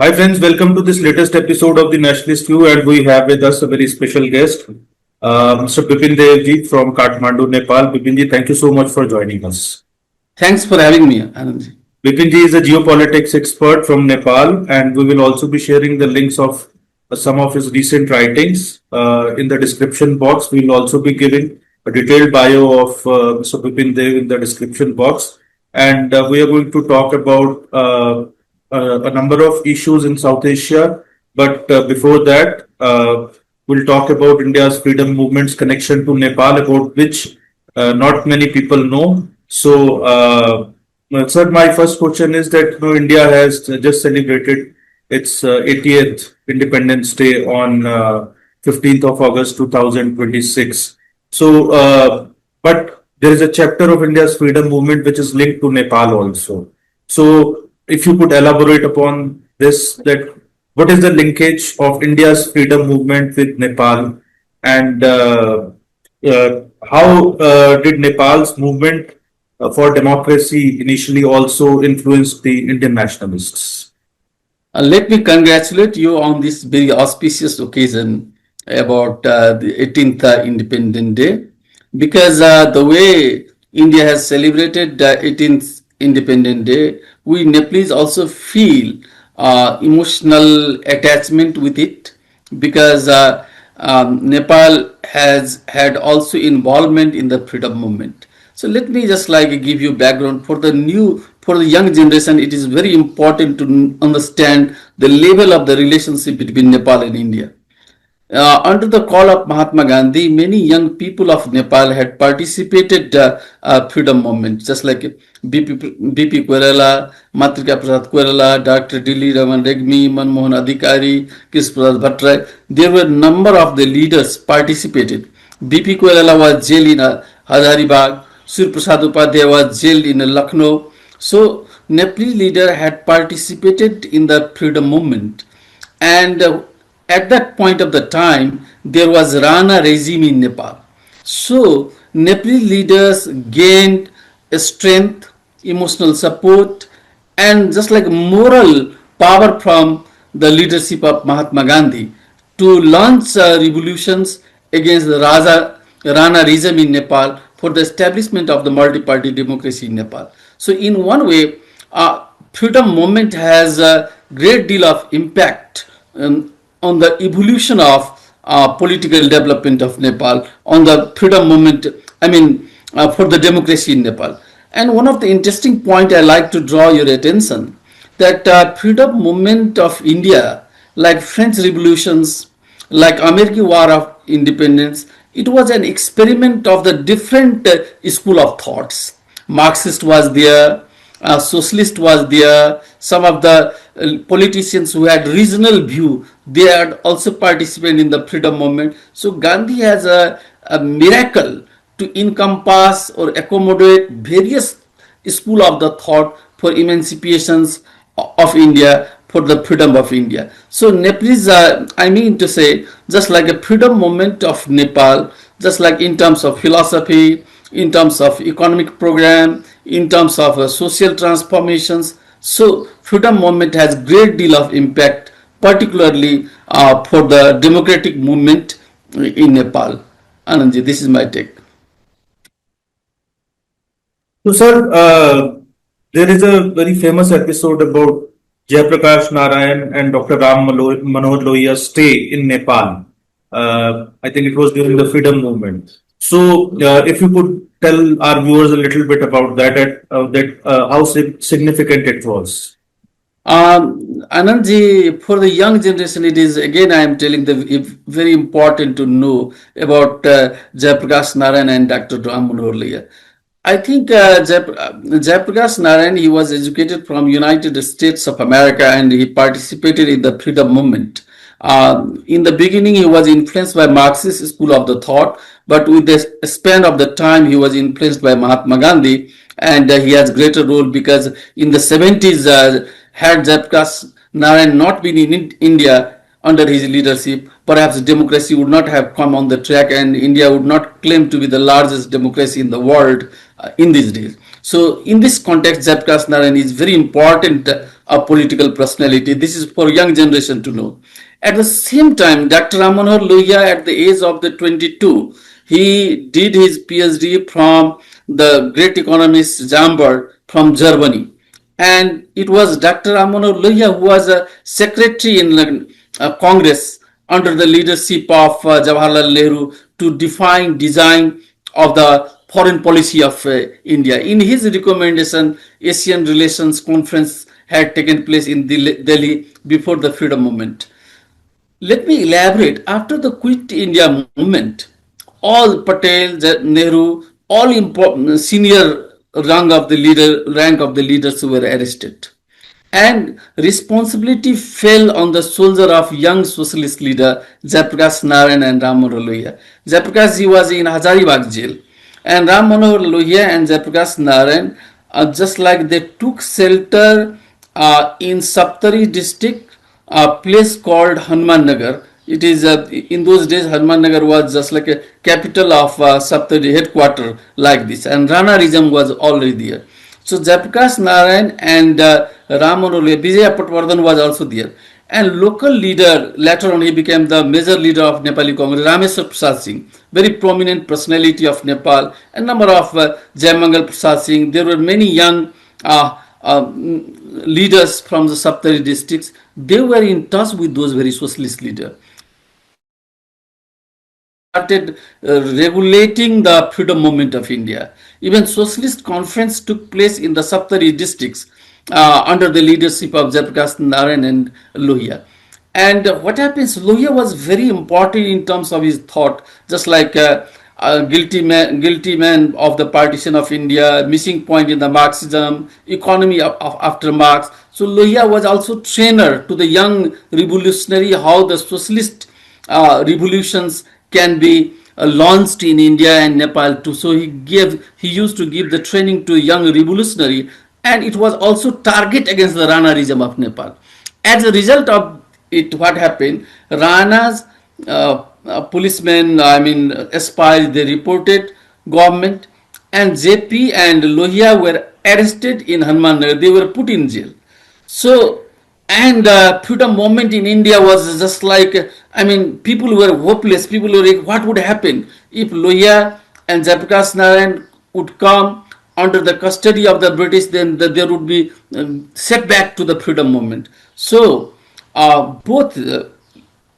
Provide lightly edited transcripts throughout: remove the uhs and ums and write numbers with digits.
Hi friends, welcome to this latest episode of the Nationalist View, and we have with us a very special guest, Mr. Bipin Deo from Kathmandu, Nepal. Bipin ji, thank you so much for joining us. Thanks for having me, Anand. Bipin ji is a geopolitics expert from Nepal, and we will also be sharing the links of some of his recent writings in the description box. We will also be giving a detailed bio of Mr. Bipin Deo in the description box, and we are going to talk about a number of issues in South Asia. But before that, we'll talk about India's freedom movement's connection to Nepal, about which not many people know. So, sir, my first question is that India has just celebrated its 80th Independence Day on 15th of August 2026. So, but there is a chapter of India's freedom movement which is linked to Nepal also. So, if you could elaborate upon this, that what is the linkage of India's freedom movement with Nepal, and how did Nepal's movement for democracy initially also influence the Indian nationalists? Let me congratulate you on this very auspicious occasion about the 18th Independence Day, because the way India has celebrated the 18th Independence Day, we Nepalese also feel emotional attachment with it, because Nepal has had also involvement in the freedom movement. So let me just give you background for the young generation. It is very important to understand the level of the relationship between Nepal and India. Under the call of Mahatma Gandhi, many young people of Nepal had participated freedom movement, just like BP Koirala, Matrika Prasad Koirala, Dr. Dilli Raman Regmi, Manmohan Adhikari, Krishna Prasad Bhattrai. There were a number of the leaders participated. BP Koirala was jailed in Hazaribagh. Surya Prasad Upadhyay was jailed in Lucknow. So Nepali leader had participated in the freedom movement, and at that point of the time there was Rana regime in Nepal. So Nepali leaders gained strength, emotional support, and just like moral power from the leadership of Mahatma Gandhi to launch revolutions against the Rana regime in Nepal for the establishment of the multi-party democracy in Nepal. So in one way, freedom movement has a great deal of impact on the evolution of political development of Nepal, on the freedom movement, for the democracy in Nepal. And one of the interesting point I like to draw your attention, that freedom movement of India, like French revolutions, like American War of Independence, it was an experiment of the different school of thoughts. Marxist was there, socialist was there, some of the politicians who had regional view, they had also participated in the freedom movement. So Gandhi has a miracle to encompass or accommodate various school of the thought for emancipations of India, for the freedom of India. So Nepalese, I mean to say, just like a freedom movement of Nepal, just like in terms of philosophy, in terms of economic program, in terms of social transformations. So freedom movement has great deal of impact, particularly for the democratic movement in Nepal. Anandji, this is my take. So, sir, there is a very famous episode about Jayaprakash Narayan and Dr. Manohar Lohia's stay in Nepal. I think it was during the freedom movement. So, if you could tell our viewers a little bit about how significant it was. Anandji, for the young generation, it is again I am telling them very important to know about Jayaprakash Narayan and Dr. Manohar Lohia. I think Jayaprakash Narayan, he was educated from United States of America and he participated in the freedom movement. In the beginning, he was influenced by Marxist school of the thought, but with the span of the time, he was influenced by Mahatma Gandhi, and he has greater role because in the 70s, had Jayaprakash Narayan not been in India, under his leadership, perhaps democracy would not have come on the track and India would not claim to be the largest democracy in the world in these days. So in this context, Jayaprakash Narayan is very important political personality. This is for young generation to know. At the same time, Dr. Manohar Lohia, at the age of the 22, he did his PhD from the great economist Jamberg from Germany. And it was Dr. Manohar Lohia who was a secretary in Congress under the leadership of Jawaharlal Nehru to define design of the foreign policy of India. In his recommendation, Asian Relations Conference had taken place in Delhi before the freedom movement. Let me elaborate. After the Quit India movement, all Patel, Nehru, all important senior rank of the leaders were arrested, and responsibility fell on the shoulder of young socialist leader Jayaprakash Narayan and Ram Manohar Lohia. Jayaprakash ji was in Hazaribagh jail, and Ram Manohar Lohia and Jayaprakash Narayan, just like they took shelter in Saptari district, a place called Hanumannagar. It is in those days Hanumannagar was just like a capital of Saptari headquarter like this, and Ranarism was already there. So Jayaprakash Narayan and Ram Manohar Lohia, Vijaya Patwardhan was also there. And local leader, later on he became the major leader of Nepali Congress, Rameshwar Prasad Singh, very prominent personality of Nepal, a number of Jayamangal Prasad Singh. There were many young leaders from the Saptari districts. They were in touch with those very socialist leaders. Started regulating the freedom movement of India. Even socialist conference took place in the Saptari districts under the leadership of Jayaprakash Narayan and Lohia. And what happens, Lohia was very important in terms of his thought, just like a guilty man of the partition of India, missing point in the Marxism, economy after Marx. So Lohia was also trainer to the young revolutionary, how the socialist revolutions can be launched in India and Nepal too. So he used to give the training to young revolutionary, and it was also target against the Ranarism of Nepal. As a result of it, what happened, Rana's policemen, spies, they reported government, and JP and Lohia were arrested in Hanumannagar. They were put in jail. So, and freedom movement in India was just like, people were hopeless. People were like, what would happen if Lohia and Jayaprakash Narayan would come under the custody of the British? Then there would be setback to the freedom movement. So, both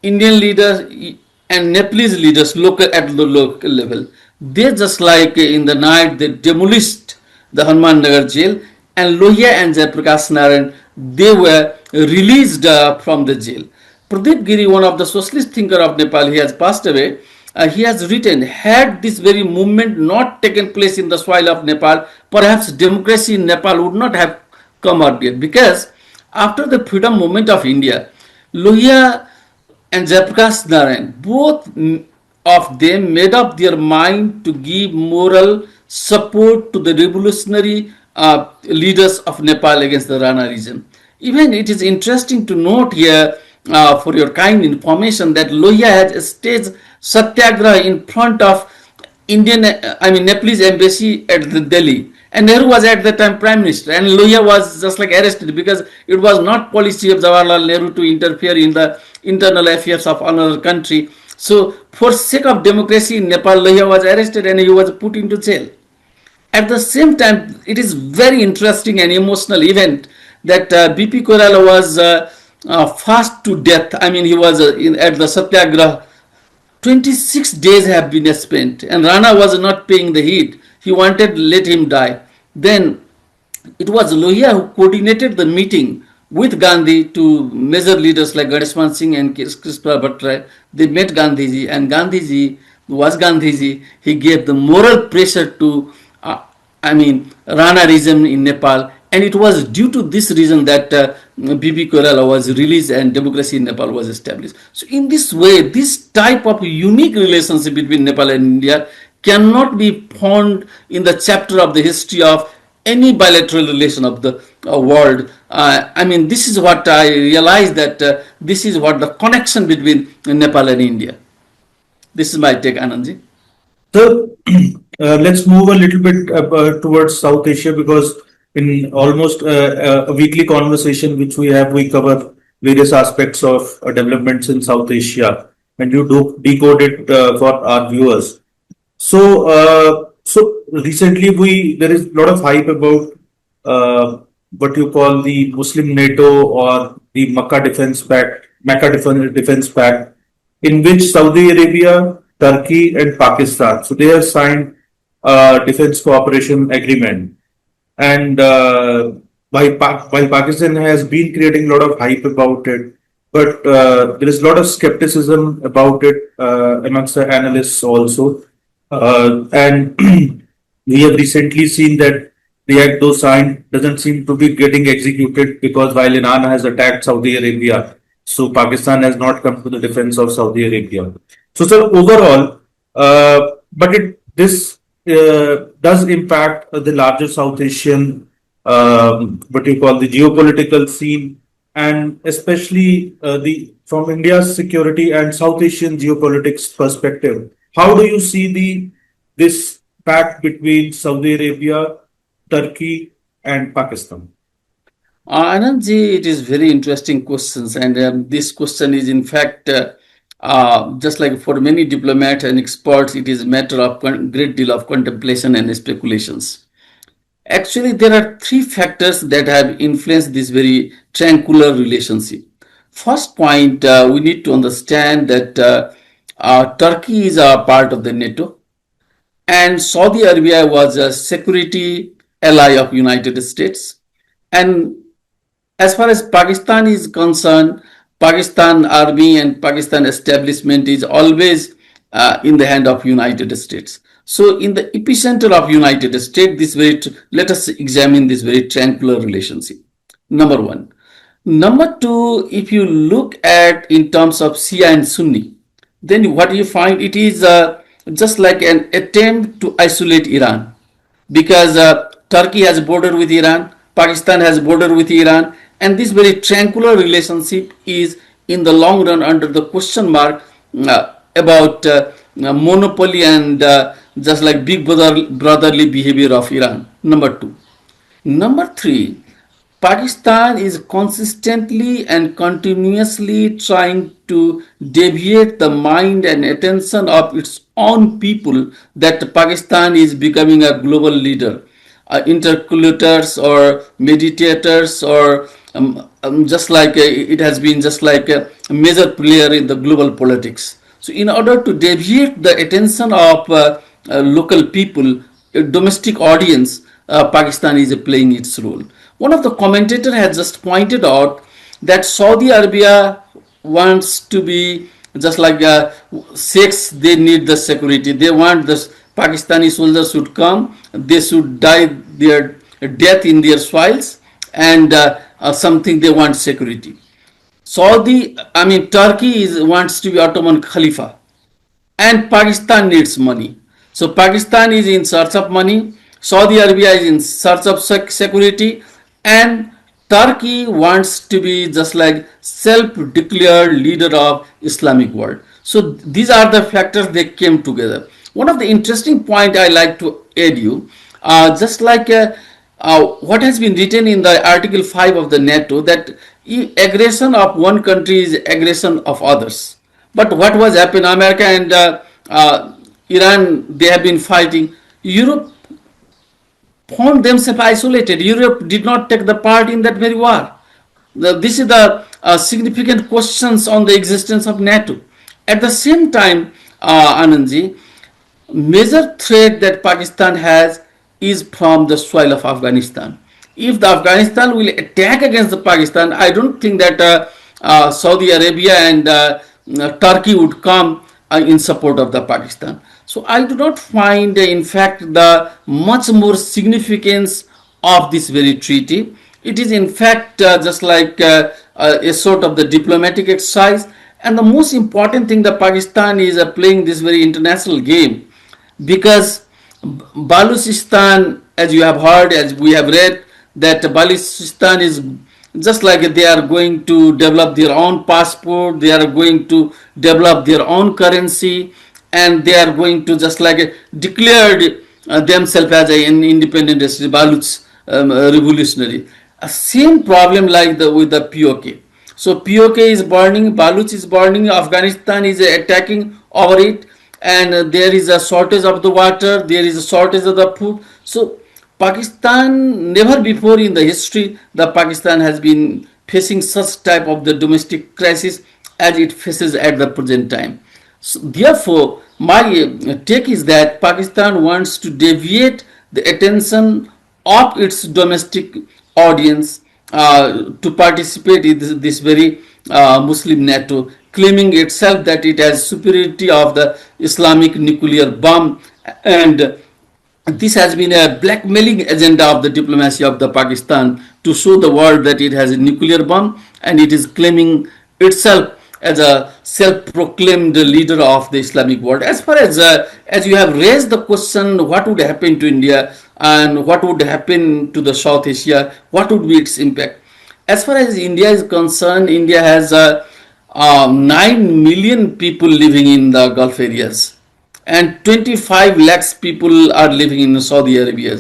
Indian leaders and Nepalese leaders at the local level, they just like in the night, they demolished the Hanumannagar jail, and Lohia and Jayaprakash Narayan, they were released from the jail. Pradeep Giri, one of the socialist thinker of Nepal, he has passed away. He has written, had this very movement not taken place in the soil of Nepal, perhaps democracy in Nepal would not have come out yet. Because after the freedom movement of India, Lohia and Jayaprakash Narayan, both of them made up their mind to give moral support to the revolutionary leaders of Nepal against the Ranarism. Even it is interesting to note here, for your kind information, that Lohia had staged satyagraha in front of Nepalese embassy at the Delhi. And Nehru was at that time Prime Minister, and Lohia was just like arrested because it was not policy of Jawaharlal Nehru to interfere in the internal affairs of another country. So, for sake of democracy in Nepal, Lohia was arrested and he was put into jail. At the same time, it is very interesting and emotional event that BP Koirala was fast to death. He was at the satyagraha. 26 days have been spent, and Rana was not paying the heed. He wanted to let him die. Then it was Lohia who coordinated the meeting with Gandhi to major leaders like Ganeshwan Singh and Krishna Bhattacharya. They met Gandhiji, and Gandhiji. He gave the moral pressure to Ranarism in Nepal, and it was due to this reason that BP Koirala was released and democracy in Nepal was established. So in this way, this type of unique relationship between Nepal and India cannot be found in the chapter of the history of any bilateral relation of the world. I mean, this is what I realized, that this is what the connection between Nepal and India. This is my take, Anandji. So let's move a little bit towards South Asia, because in almost a weekly conversation which we have, we cover various aspects of developments in South Asia, and you do decode it for our viewers. So recently there is a lot of hype about what you call the Muslim NATO or the Mecca Defense Pact, in which Saudi Arabia, Turkey, and Pakistan. So they have signed a defense cooperation agreement, and while Pakistan has been creating a lot of hype about it, but there is a lot of skepticism about it amongst the analysts also. And we have recently seen that the act, though signed, doesn't seem to be getting executed, because while Iran has attacked Saudi Arabia, so Pakistan has not come to the defense of Saudi Arabia. So, sir, overall, this does impact the larger South Asian, what you call the geopolitical scene, and especially the from India's security and South Asian geopolitics perspective. How do you see this pact between Saudi Arabia, Turkey, and Pakistan? Anandji, it is very interesting questions, and this question is in fact just like for many diplomats and experts, it is a matter of great deal of contemplation and speculations. Actually, there are three factors that have influenced this very triangular relationship. First point, we need to understand that Turkey is a part of the NATO, and Saudi Arabia was a security ally of United States. And as far as Pakistan is concerned, Pakistan army and Pakistan establishment is always in the hand of United States. So in the epicenter of United States, let us examine this very triangular relationship. Number one. Number two, if you look at in terms of Shia and Sunni, then what you find, it is just like an attempt to isolate Iran, because Turkey has a border with Iran, Pakistan has a border with Iran, and this very triangular relationship is in the long run under the question mark about monopoly and just like big brotherly behavior of Iran. Number two. Number three, Pakistan is consistently and continuously trying to deviate the mind and attention of its own people that Pakistan is becoming a global leader. Interlocutors or meditators, or just like it has been just like a major player in the global politics. So in order to deviate the attention of local people, a domestic audience, Pakistan is playing its role. One of the commentators has just pointed out that Saudi Arabia wants to be just like Sikhs, they need the security. They want the Pakistani soldiers should come, they should die their death in their soils, and something they want security. Turkey wants to be Ottoman Khalifa, and Pakistan needs money. So Pakistan is in search of money, Saudi Arabia is in search of security, and Turkey wants to be just like self-declared leader of Islamic world. So these are the factors that came together. One of the interesting point I like to add you, just like what has been written in the Article 5 of the NATO, that aggression of one country is aggression of others. But what was happening? America and Iran, they have been fighting. Europe found themselves isolated. Europe did not take the part in that very war. This is the significant questions on the existence of NATO. At the same time, Anandji, major threat that Pakistan has is from the soil of Afghanistan. If the Afghanistan will attack against the Pakistan, I don't think that Saudi Arabia and Turkey would come in support of the Pakistan. So I do not find, in fact, the much more significance of this very treaty. It is in fact just like a sort of the diplomatic exercise. And the most important thing, that Pakistan is playing this very international game, because Baluchistan as you have heard, as we have read, that Balochistan is just like they are going to develop their own passport, they are going to develop their own currency, and they are going to just like declared themselves as an independent Baloch revolutionary. Same problem like with the POK. So POK is burning, Baloch is burning, Afghanistan is attacking over it, and there is a shortage of the water, there is a shortage of the food. So Pakistan, never before in the history, the Pakistan has been facing such type of the domestic crisis as it faces at the present time. So therefore, my take is that Pakistan wants to deviate the attention of its domestic audience to participate in this very Muslim NATO, claiming itself that it has superiority of the Islamic nuclear bomb, and this has been a blackmailing agenda of the diplomacy of the Pakistan to show the world that it has a nuclear bomb, and it is claiming itself as a self-proclaimed leader of the Islamic world. As far as you have raised the question, what would happen to India and what would happen to the South Asia, what would be its impact? As far as India is concerned, India has 9 million people living in the Gulf areas, and 25 lakhs people are living in Saudi Arabia.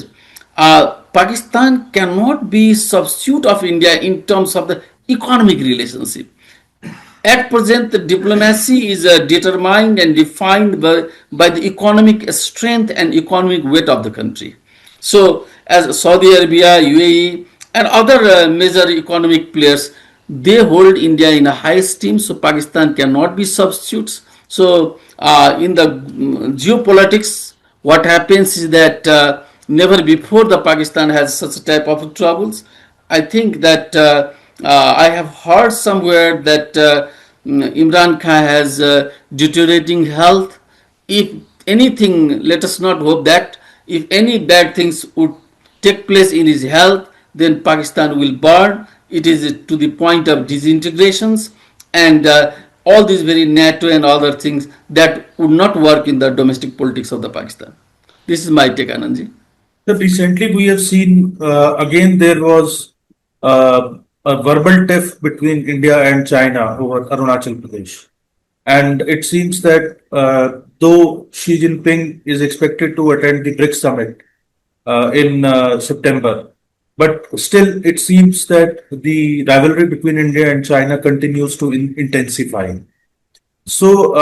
Pakistan cannot be substitute of India in terms of the economic relationship. At present, the diplomacy is determined and defined by the economic strength and economic weight of the country. So, as Saudi Arabia, UAE, and other major economic players, they hold India in a high esteem. So, Pakistan cannot be substitutes. So, in the geopolitics, what happens is that never before the Pakistan has such a type of troubles. I think that I have heard somewhere that Imran Khan has deteriorating health. If anything, let us not hope that, if any bad things would take place in his health, then Pakistan will burn. It is to the point of disintegrations, and all these very NATO and other things that would not work in the domestic politics of the Pakistan. This is my take, Anandji. So recently, we have seen again there was a verbal tiff between India and China over Arunachal Pradesh. And it seems that though Xi Jinping is expected to attend the BRICS summit in September, but still it seems that the rivalry between India and China continues to intensify. So,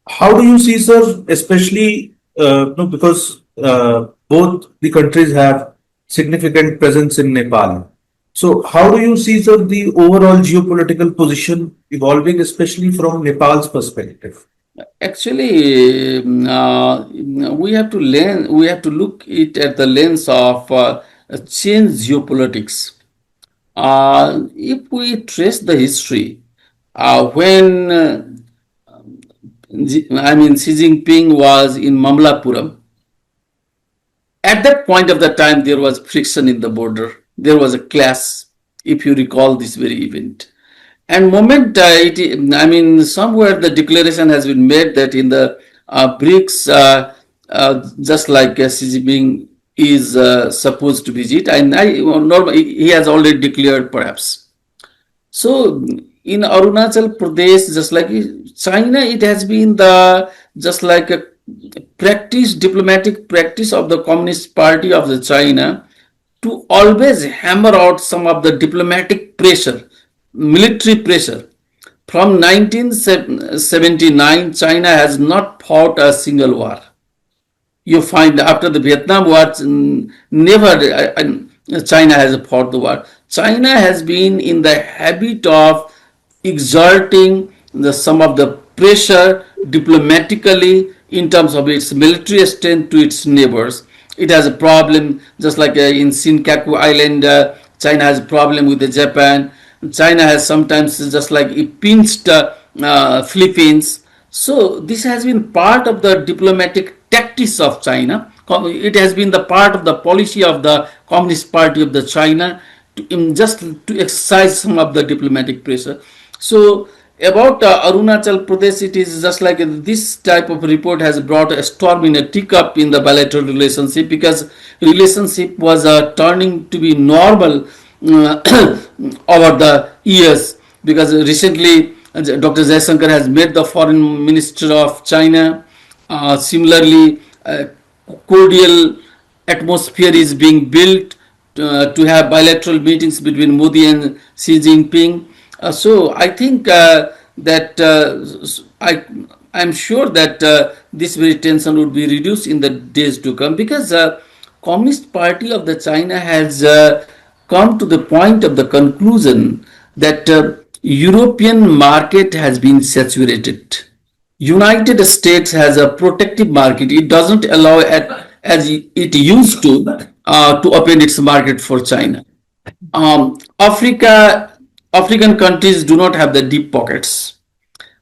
how do you see, sir, especially no, because both the countries have significant presence in Nepal. So, how do you see, sir, the overall geopolitical position evolving, especially from Nepal's perspective? Actually, we have to look it at the lens of change geopolitics. If we trace the history, when Xi Jinping was in Mamlapuram, at that point of the time there was friction in the border. There was a clash, if you recall this very event. And moment somewhere the declaration has been made that in the BRICS, just like Xi Jinping is supposed to visit, and normally he has already declared perhaps. So in Arunachal Pradesh, just like China, it has been just like a diplomatic practice of the Communist Party of the China to always hammer out some of the diplomatic pressure, military pressure. From 1979, China has not fought a single war. You find after the Vietnam War, never China has fought the war. China has been in the habit of exerting some of the pressure diplomatically in terms of its military strength to its neighbors. It has a problem, just like in Senkaku Island, China has a problem with Japan. China has sometimes just like pinched Philippines. So this has been part of the diplomatic tactics of China. It has been the part of the policy of the Communist Party of the China to exercise some of the diplomatic pressure. So About Arunachal Pradesh, it is just like this type of report has brought a storm in a teacup in the bilateral relationship, because relationship was turning to be normal over the years. Because recently Dr. Jayaprakash has met the foreign minister of China. Similarly, cordial atmosphere is being built to have bilateral meetings between Modi and Xi Jinping. So I think that I'm sure that this very tension would be reduced in the days to come, because Communist Party of the China has come to the point of the conclusion that European market has been saturated. United States has a protective market. It doesn't allow as it used to open its market for China. African countries do not have the deep pockets.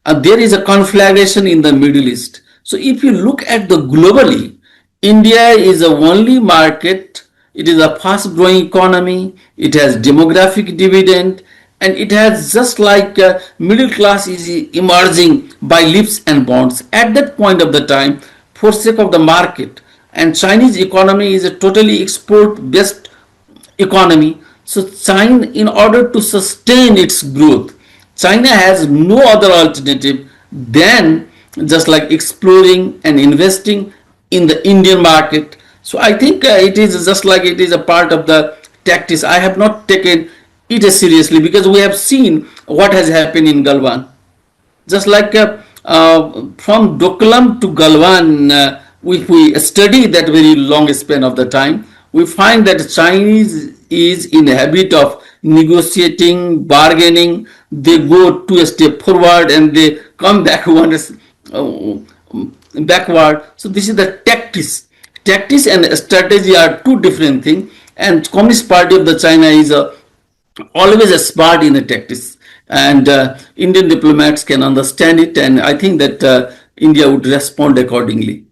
There is a conflagration in the Middle East. So if you look at the globally, India is the only market. It is a fast growing economy. It has demographic dividend, and it has just like middle class is emerging by leaps and bounds at that point of the time for sake of the market. And Chinese economy is a totally export based economy. So China, in order to sustain its growth, China has no other alternative than just like exploring and investing in the Indian market. So I think it is just like it is a part of the tactics. I have not taken it as seriously, because we have seen what has happened in Galwan. Just like from Doklam to Galwan, if we study that very long span of the time, we find that Chinese is in the habit of negotiating, bargaining. They go to a step forward and they come back backward. So this is the tactics. Tactics and strategy are two different things. And Communist Party of the China is always a smart in the tactics. And Indian diplomats can understand it. And I think that India would respond accordingly.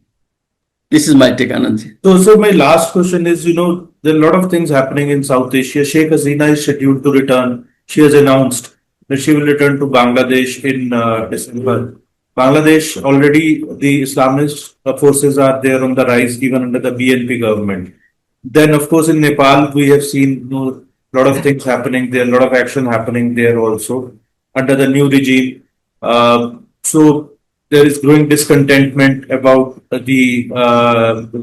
This is my take, Anandji. So my last question is, there are a lot of things happening in South Asia. Sheikh Hasina is scheduled to return. She has announced that she will return to Bangladesh in December. Bangladesh, already the Islamist forces are there on the rise, even under the BNP government. Then, of course, in Nepal, we have seen a lot of things happening there, a lot of action happening there also under the new regime. So there is growing discontentment about the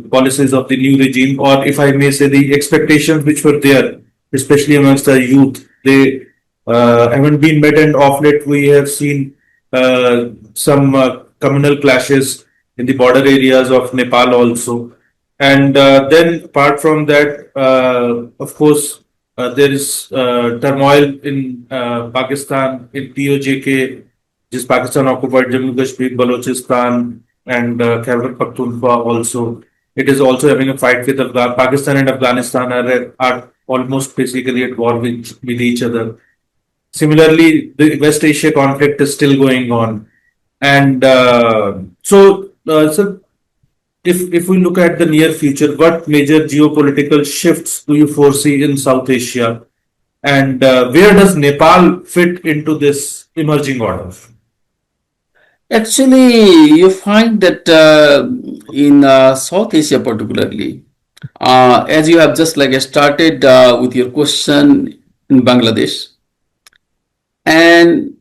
policies of the new regime, or if I may say, the expectations which were there, especially amongst the youth. They haven't been met, and of late we have seen some communal clashes in the border areas of Nepal also. And then apart from that, of course, there is turmoil in Pakistan, in POJK, just Pakistan occupied Jammu Kashmir, Balochistan, and Khyber Pakhtunkhwa also. It is also having a fight with Afghanistan. Pakistan and Afghanistan are almost basically at war with each other. Similarly, the West Asia conflict is still going on. And so if we look at the near future, what major geopolitical shifts do you foresee in South Asia? And where does Nepal fit into this emerging order? Actually, you find that in South Asia particularly, as you have just like started with your question in Bangladesh, and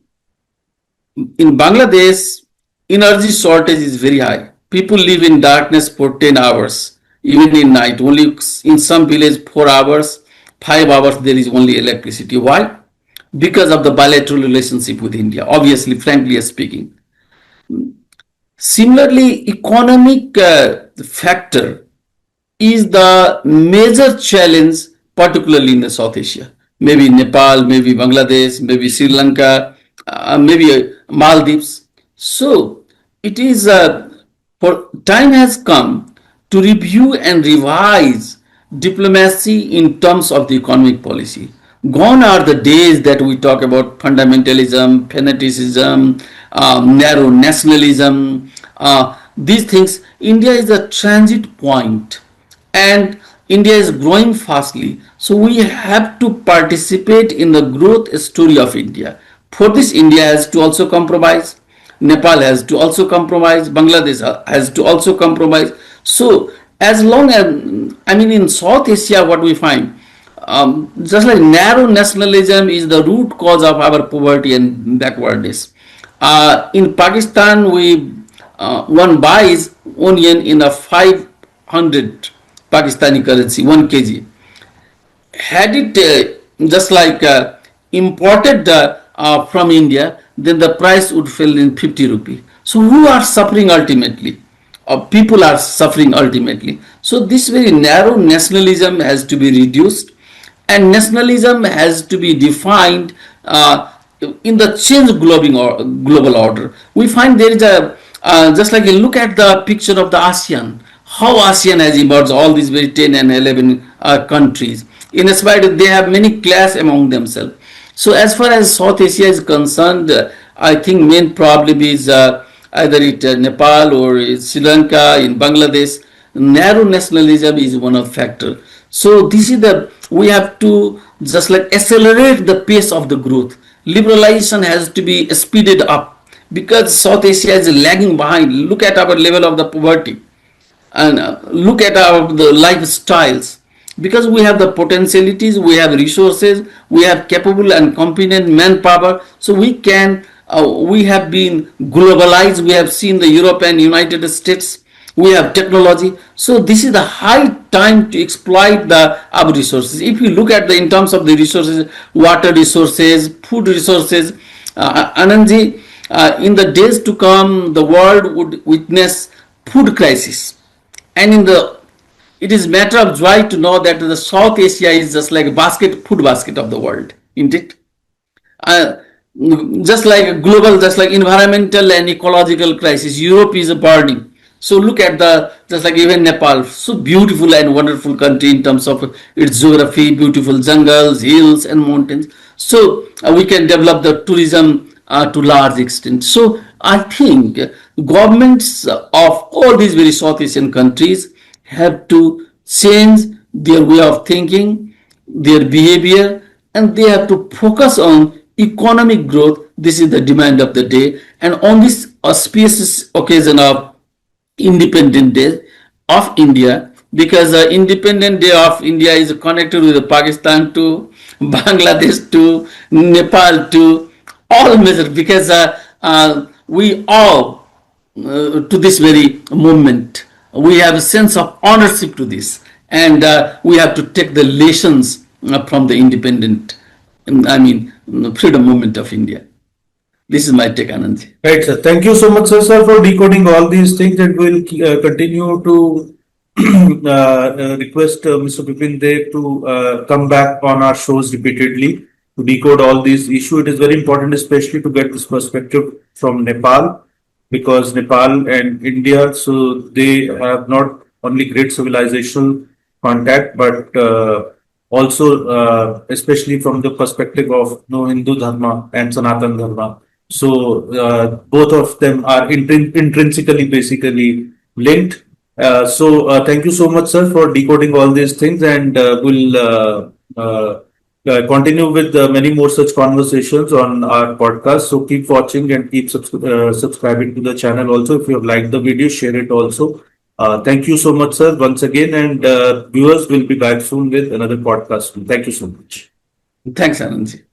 in Bangladesh, energy shortage is very high. People live in darkness for 10 hours, even in night. Only in some village 4 hours, 5 hours there is only electricity. Why? Because of the bilateral relationship with India, obviously, frankly speaking. Similarly, economic factor is the major challenge, particularly in the South Asia. Maybe Nepal, maybe Bangladesh, maybe Sri Lanka, maybe Maldives. So it is for time has come to review and revise diplomacy in terms of the economic policy. Gone are the days that we talk about fundamentalism, fanaticism, narrow nationalism, these things. India is a transit point, and India is growing fastly. So we have to participate in the growth story of India. For this, India has to also compromise. Nepal has to also compromise. Bangladesh has to also compromise. So, as long as, I mean, in South Asia, what we find, just like narrow nationalism is the root cause of our poverty and backwardness. In Pakistan, one buys onion in a 500 Pakistani currency, 1 kg. Had it just like imported from India, then the price would fall in 50 rupee. So who are suffering ultimately? People are suffering ultimately. So this very narrow nationalism has to be reduced, and nationalism has to be defined in the changed global order. We find there is a just like you look at the picture of the ASEAN, how ASEAN has emerged, all these very 10 and 11 countries. In spite of they have many clash among themselves. So as far as South Asia is concerned, I think main problem is either it Nepal or Sri Lanka, in Bangladesh. Narrow nationalism is one of factor. So this is we have to just like accelerate the pace of the growth. Liberalization has to be speeded up because South Asia is lagging behind. Look at our level of the poverty and look at the lifestyles. Because we have the potentialities, we have resources, we have capable and competent manpower, so we can we have been globalized. We have seen the Europe and United States, we have technology. So this is the high time to exploit our resources. If you look at in terms of the resources, water resources, food resources, Anandji, in the days to come, the world would witness food crisis, and it is matter of joy to know that the South Asia is just like a food basket of the world, isn't it? Just like global, just like environmental and ecological crisis, Europe is burning. So look at just like even Nepal, so beautiful and wonderful country in terms of its geography, beautiful jungles, hills and mountains. So we can develop the tourism to large extent. So I think governments of all these very South Asian countries have to change their way of thinking, their behavior, and they have to focus on economic growth. This is the demand of the day. And on this auspicious occasion of Independent Day of India, because the Independent Day of India is connected with Pakistan to Bangladesh to Nepal to all measures, because we all to this very movement, we have a sense of ownership to this, and we have to take the lessons from the freedom movement of India. This is my take, Anand. Right, sir. Thank you so much, sir, for decoding all these things, and we'll continue to request Mr. Bipin Deo to come back on our shows repeatedly to decode all these issues. It is very important, especially to get this perspective from Nepal, because Nepal and India, so they have not only great civilizational contact, but also especially from the perspective of Hindu Dharma and Sanatan Dharma. So both of them are intrinsically basically linked. So thank you so much, sir, for decoding all these things, and we'll continue with many more such conversations on our podcast. So keep watching and keep subscribing to the channel. Also, if you have liked the video, share it also. Thank you so much, sir, once again, and viewers will be back soon with another podcast. Thank you so much. Thanks, Anandji.